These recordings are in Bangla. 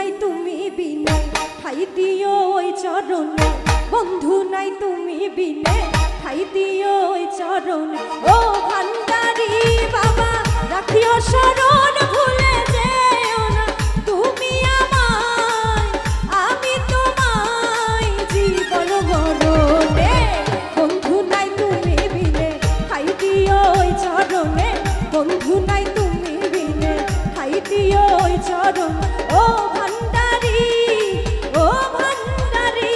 নাই তুমি বিনে ঠাই দিও ওই চরণে, বন্ধু নাই তুমি বিনে ঠাই দিও ওই চরণে। ও ভান্ডারি বাবা রাখিও শরণ, ভুলে যেও না তুমি আমায়, আমি তোমায় জীবন মরণে। বন্ধু নাই তুমি বিনে ঠাই দিও ওই চরণে, বন্ধু নাই তুমি বিনে ঠাই দিও ওই চরণ। ও ভান্ডারি, ও ভান্ডারি।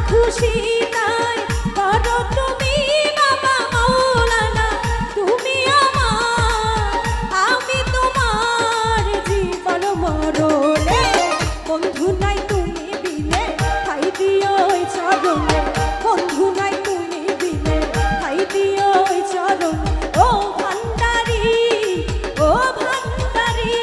খুশি তাই করো তুমি বাবা মাওলানা, তুমি আমার, আমি তোমার জীবন মরণে। বন্ধু নাই তুমি বিনে ঠাই দিও ওই চরণে, বন্ধু নাই তুমি বিনে ঠাই দিও ওই চরণ। ও ভান্ডারি, ও ভান্ডারি।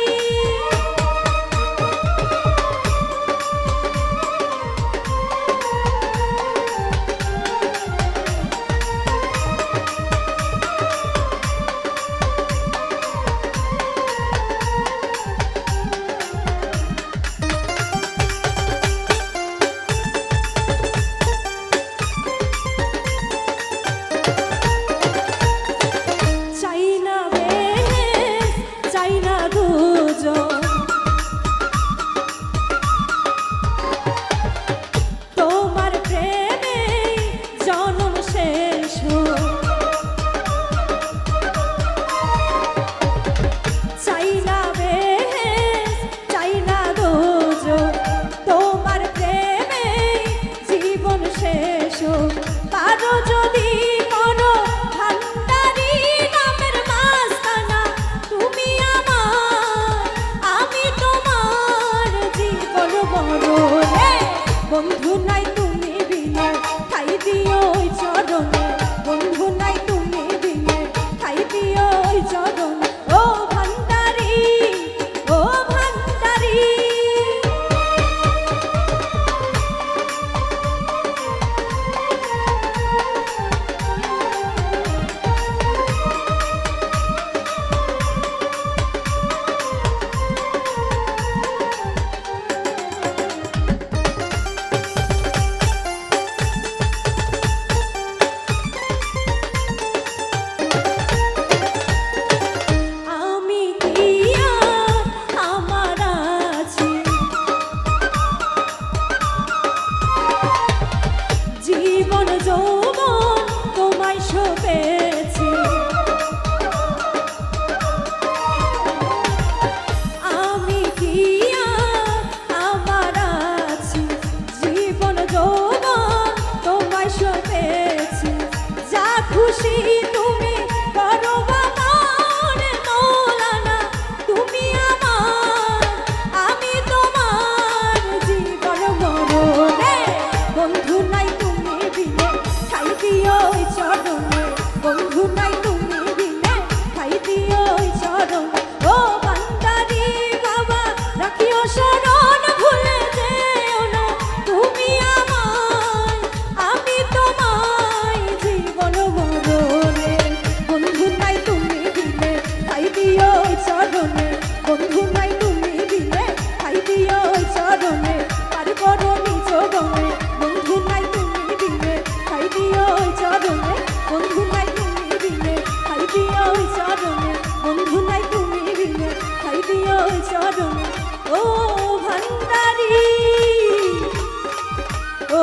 বন্ধু নাই তুমি বিনে ঠাই দিও ওই চরণে, বন্ধু নাই তুমি বিনে ঠাই দিও ওই চরণ। ও ভান্ডারি, ও ভান্ডারি। খুশি তুমি করো বাবা মাওলানা, তুমি আমার, আমি তোমার জীবন মরণে। বন্ধু নাই তুমি বিনে ঠাই দিও ওই চরণে, বন্ধু নাই তুমি বিনে ঠাই দিও ওই চরণ। ও ভান্ডারি বাবা রাখিও শরণ, ভুলে যেও না তুমি আমায়, আমি তোমায় জীবন মরণে। বন্ধু নাই তুমি বিনে ঠাই দিও ওই চরণে, বন্ধু নাই তুমি বিনে ঠাই দিও ওই চরণে। পার করো নিজ গমে, বন্ধু নাই তুমি বিনে ঠাই দিও ওই চরণে, বন্ধু নাই তুমি বিনে ঠাই দিও ওই চরণে, বন্ধু নাই তুমি বিনে ঠাই দিও ওই চরণে। ও ভান্ডারি, ও